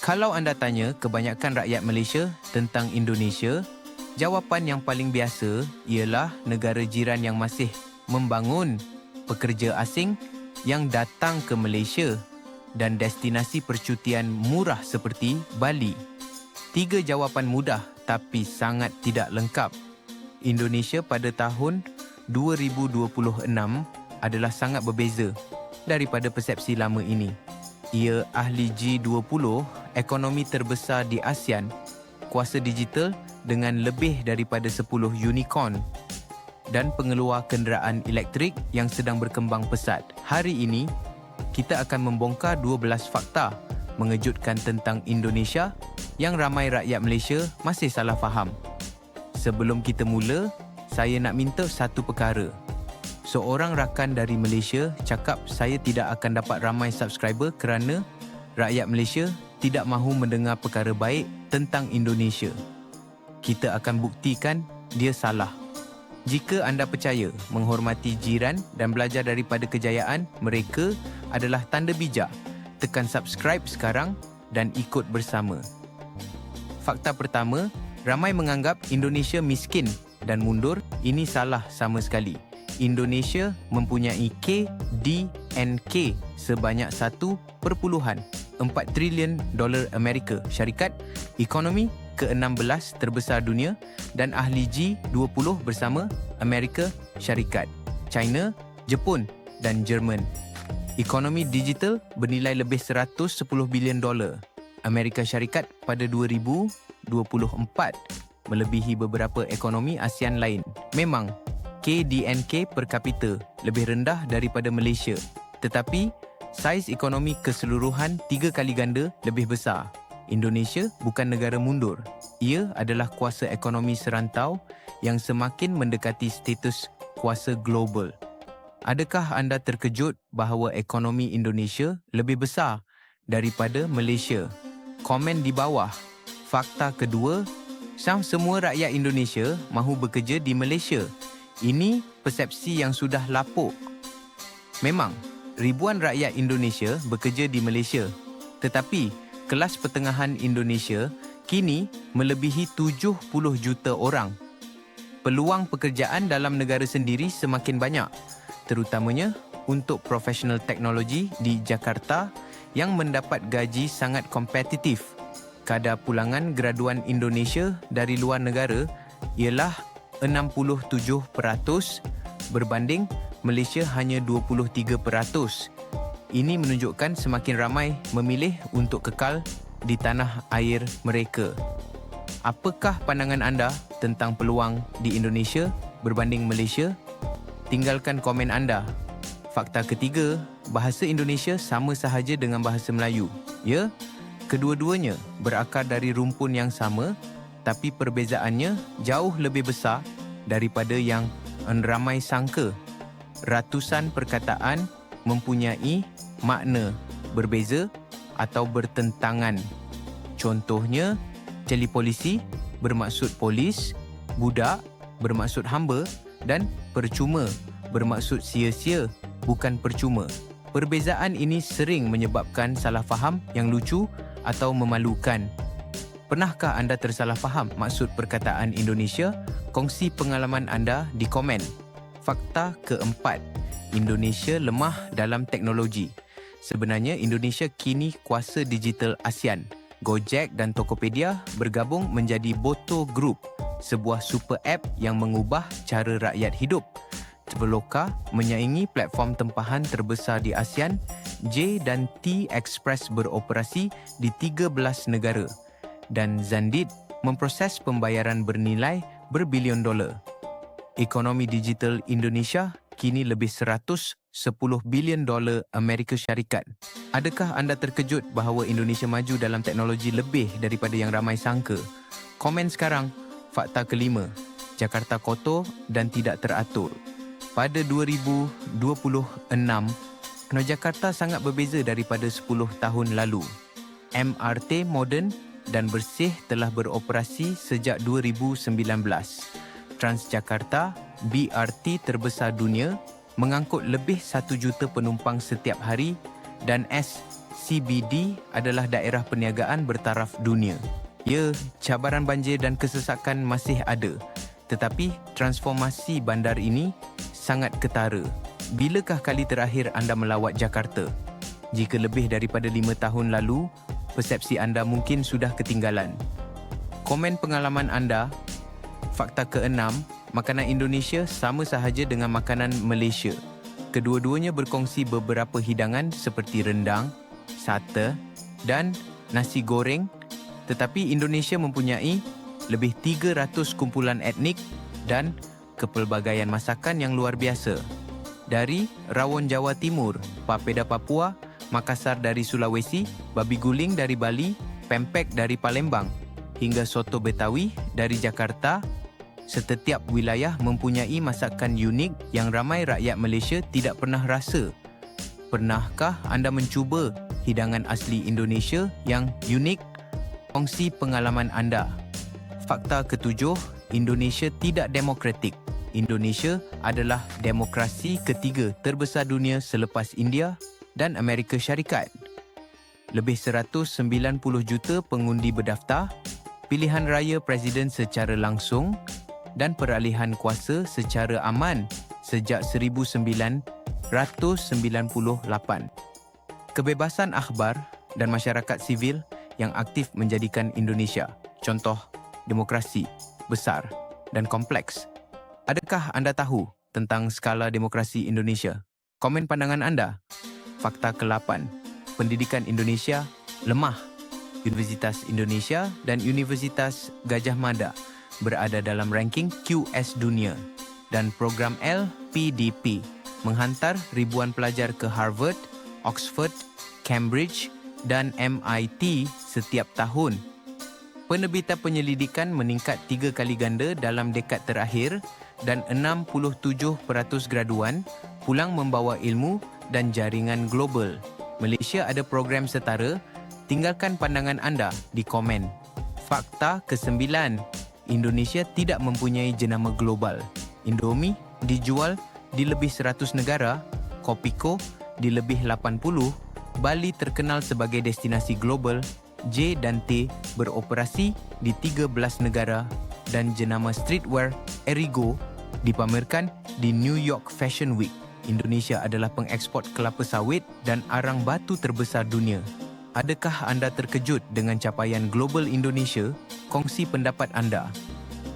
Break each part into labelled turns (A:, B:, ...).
A: Kalau anda tanya kebanyakan rakyat Malaysia tentang Indonesia, jawapan yang paling biasa ialah negara jiran yang masih membangun pekerja asing yang datang ke Malaysia dan destinasi percutian murah seperti Bali. 3 jawapan mudah tapi sangat tidak lengkap. Indonesia pada tahun 2026 adalah sangat berbeza daripada persepsi lama ini. Ia ahli G20, ekonomi terbesar di ASEAN, kuasa digital dengan lebih daripada 10 unicorn dan pengeluar kenderaan elektrik yang sedang berkembang pesat. Hari ini, kita akan membongkar 12 fakta mengejutkan tentang Indonesia yang ramai rakyat Malaysia masih salah faham. Sebelum kita mula, saya nak minta satu perkara. Seorang rakan dari Malaysia cakap saya tidak akan dapat ramai subscriber kerana rakyat Malaysia tidak mahu mendengar perkara baik tentang Indonesia. Kita akan buktikan dia salah. Jika anda percaya menghormati jiran dan belajar daripada kejayaan mereka adalah tanda bijak, tekan subscribe sekarang dan ikut bersama. Fakta pertama, ramai menganggap Indonesia miskin dan mundur. Ini salah sama sekali. Indonesia mempunyai KDNK sebanyak 1.4 trilion dolar Amerika Syarikat, ekonomi ke-16 terbesar dunia dan ahli G20 bersama Amerika Syarikat, China, Jepun dan Jerman. Ekonomi digital bernilai lebih 110 bilion dolar Amerika Syarikat pada 2024, melebihi beberapa ekonomi ASEAN lain. Memang KDNK per kapita lebih rendah daripada Malaysia, tetapi saiz ekonomi keseluruhan 3 kali ganda lebih besar. Indonesia bukan negara mundur. Ia adalah kuasa ekonomi serantau yang semakin mendekati status kuasa global. Adakah anda terkejut bahawa ekonomi Indonesia lebih besar daripada Malaysia? Komen di bawah. Fakta kedua, semua rakyat Indonesia mahu bekerja di Malaysia. Ini persepsi yang sudah lapuk. Memang, ribuan rakyat Indonesia bekerja di Malaysia. Tetapi, kelas pertengahan Indonesia kini melebihi 70 juta orang. Peluang pekerjaan dalam negara sendiri semakin banyak, terutamanya untuk profesional teknologi di Jakarta yang mendapat gaji sangat kompetitif. Kadar pulangan graduan Indonesia dari luar negara ialah 67% berbanding Malaysia hanya 23%. Ini menunjukkan semakin ramai memilih untuk kekal di tanah air mereka. Apakah pandangan anda tentang peluang di Indonesia berbanding Malaysia? Tinggalkan komen anda. Fakta ketiga, bahasa Indonesia sama sahaja dengan bahasa Melayu. Ya, kedua-duanya berakar dari rumpun yang sama, tapi perbezaannya jauh lebih besar daripada yang ramai sangka. Ratusan perkataan mempunyai makna berbeza atau bertentangan. Contohnya, celi polisi bermaksud polis, budak bermaksud hamba dan percuma bermaksud sia-sia, bukan percuma. Perbezaan ini sering menyebabkan salah faham yang lucu atau memalukan. Pernahkah anda tersalah faham maksud perkataan Indonesia? Kongsi pengalaman anda di komen. Fakta keempat, Indonesia lemah dalam teknologi. Sebenarnya Indonesia kini kuasa digital ASEAN. Gojek dan Tokopedia bergabung menjadi Boto Group, sebuah super app yang mengubah cara rakyat hidup. Traveloka menyaingi platform tempahan terbesar di ASEAN. J dan T Express beroperasi di 13 negara. Dan Zandit memproses pembayaran bernilai berbilion dolar. Ekonomi digital Indonesia kini lebih 110 bilion dolar Amerika Syarikat. Adakah anda terkejut bahawa Indonesia maju dalam teknologi lebih daripada yang ramai sangka? Komen sekarang. Fakta kelima, Jakarta kotor dan tidak teratur. Pada 2026, Jakarta sangat berbeza daripada 10 tahun lalu. MRT moden dan bersih telah beroperasi sejak 2019. Transjakarta, BRT terbesar dunia, mengangkut lebih 1 juta penumpang setiap hari dan CBD adalah daerah perniagaan bertaraf dunia. Ya, cabaran banjir dan kesesakan masih ada. Tetapi transformasi bandar ini sangat ketara. Bilakah kali terakhir anda melawat Jakarta? Jika lebih daripada 5 tahun lalu, persepsi anda mungkin sudah ketinggalan. Komen pengalaman anda. Fakta ke-6, makanan Indonesia sama sahaja dengan makanan Malaysia. Kedua-duanya berkongsi beberapa hidangan seperti rendang, sate dan nasi goreng, tetapi Indonesia mempunyai lebih 300 kumpulan etnik dan kepelbagaian masakan yang luar biasa. Dari rawon Jawa Timur, papeda Papua, Makassar dari Sulawesi, babi guling dari Bali, pempek dari Palembang, hingga soto Betawi dari Jakarta, setiap wilayah mempunyai masakan unik yang ramai rakyat Malaysia tidak pernah rasa. Pernahkah anda mencuba hidangan asli Indonesia yang unik? Kongsi pengalaman anda. Fakta ke-7, Indonesia tidak demokratik. Indonesia adalah demokrasi ketiga terbesar dunia selepas India dan Amerika Syarikat. Lebih 190 juta pengundi berdaftar, pilihan raya presiden secara langsung dan peralihan kuasa secara aman sejak 1998. Kebebasan akhbar dan masyarakat sivil yang aktif menjadikan Indonesia contoh demokrasi besar dan kompleks. Adakah anda tahu tentang skala demokrasi Indonesia? Komen pandangan anda. Fakta ke-8, pendidikan Indonesia lemah. Universitas Indonesia dan Universitas Gajah Mada berada dalam ranking QS dunia dan program LPDP menghantar ribuan pelajar ke Harvard, Oxford, Cambridge dan MIT setiap tahun. Penerbitan penyelidikan meningkat 3 kali ganda dalam dekad terakhir dan 67% graduan pulang membawa ilmu dan jaringan global. Malaysia ada program setara. Tinggalkan pandangan anda di komen. Fakta ke-9, Indonesia tidak mempunyai jenama global. Indomie dijual di lebih 100 negara, Kopiko di lebih 80, Bali terkenal sebagai destinasi global, J dan T beroperasi di 13 negara dan jenama streetwear Erigo dipamerkan di New York Fashion Week. Indonesia adalah pengeksport kelapa sawit dan arang batu terbesar dunia. Adakah anda terkejut dengan capaian global Indonesia? Kongsi pendapat anda.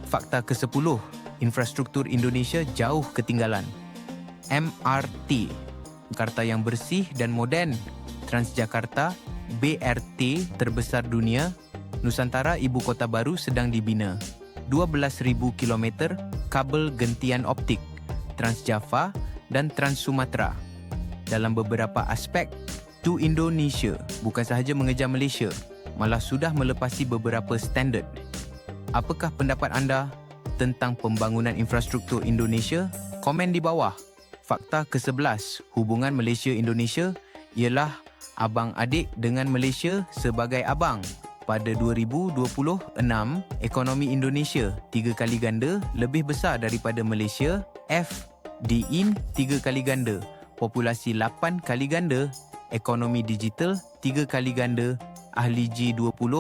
A: Fakta ke-10, infrastruktur Indonesia jauh ketinggalan. MRT, Jakarta yang bersih dan moden. Transjakarta, BRT terbesar dunia. Nusantara Ibu Kota Baru sedang dibina. 12,000 km kabel gentian optik. Transjava dan Trans Sumatra. Dalam beberapa aspek, To Indonesia bukan sahaja mengejar Malaysia, malah sudah melepasi beberapa standard. Apakah pendapat anda tentang pembangunan infrastruktur Indonesia? Komen di bawah. Fakta ke-11, hubungan Malaysia-Indonesia ialah abang-adik dengan Malaysia sebagai abang. Pada 2026, ekonomi Indonesia 3 kali ganda lebih besar daripada Malaysia. FDI 3 kali ganda, populasi 8 kali ganda, ekonomi digital 3 kali ganda. Ahli G20,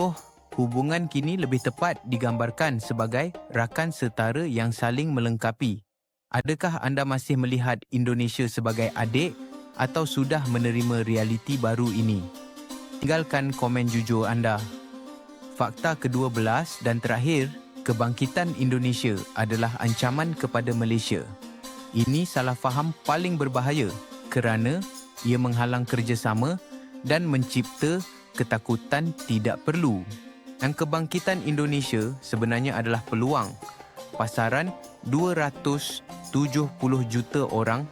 A: hubungan kini lebih tepat digambarkan sebagai rakan setara yang saling melengkapi. Adakah anda masih melihat Indonesia sebagai adik atau sudah menerima realiti baru ini? Tinggalkan komen jujur anda. Fakta ke-12 dan terakhir, kebangkitan Indonesia adalah ancaman kepada Malaysia. Ini salah faham paling berbahaya kerana ia menghalang kerjasama dan mencipta ketakutan tidak perlu. Dan kebangkitan Indonesia sebenarnya adalah peluang. Pasaran 270 juta orang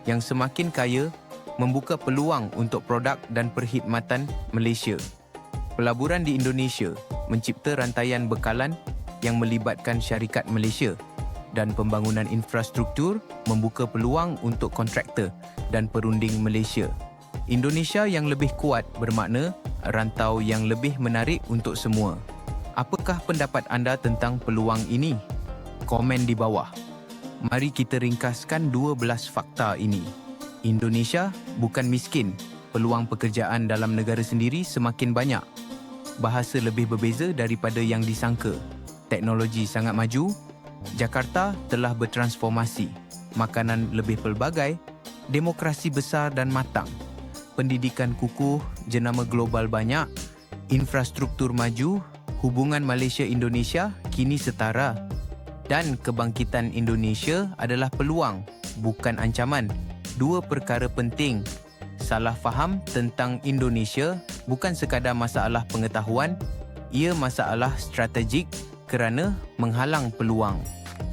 A: yang semakin kaya membuka peluang untuk produk dan perkhidmatan Malaysia. Pelaburan di Indonesia mencipta rantaian bekalan yang melibatkan syarikat Malaysia dan pembangunan infrastruktur membuka peluang untuk kontraktor dan perunding Malaysia. Indonesia yang lebih kuat bermakna rantau yang lebih menarik untuk semua. Apakah pendapat anda tentang peluang ini? Komen di bawah. Mari kita ringkaskan 12 fakta ini. Indonesia bukan miskin, Peluang pekerjaan dalam negara sendiri semakin banyak. Bahasa lebih berbeza daripada yang disangka. Teknologi sangat maju. Jakarta telah bertransformasi. Makanan lebih pelbagai. Demokrasi besar dan matang. Pendidikan kukuh, jenama global banyak. Infrastruktur maju. Hubungan Malaysia-Indonesia kini setara. Dan kebangkitan Indonesia adalah peluang, bukan ancaman. Dua perkara penting. Salah faham tentang Indonesia bukan sekadar masalah pengetahuan, ia masalah strategik kerana menghalang peluang.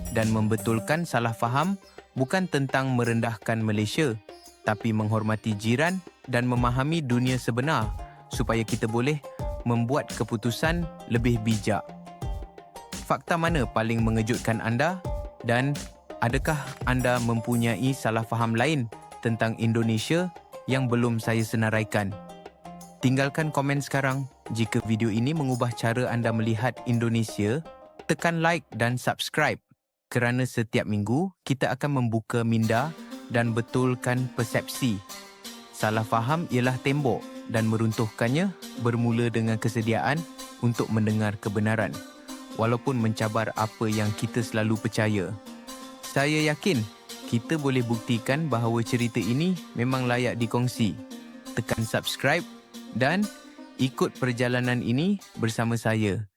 A: Dan membetulkan salah faham bukan tentang merendahkan Malaysia, tapi menghormati jiran dan memahami dunia sebenar supaya kita boleh membuat keputusan lebih bijak. Fakta mana paling mengejutkan anda? Dan adakah anda mempunyai salah faham lain tentang Indonesia yang belum saya senaraikan? Tinggalkan komen sekarang. Jika video ini mengubah cara anda melihat Indonesia, tekan like dan subscribe kerana setiap minggu kita akan membuka minda dan betulkan persepsi. Salah faham ialah tembok dan meruntuhkannya bermula dengan kesediaan untuk mendengar kebenaran, walaupun mencabar apa yang kita selalu percaya. Saya yakin kita boleh buktikan bahawa cerita ini memang layak dikongsi. Tekan subscribe dan ikut perjalanan ini bersama saya.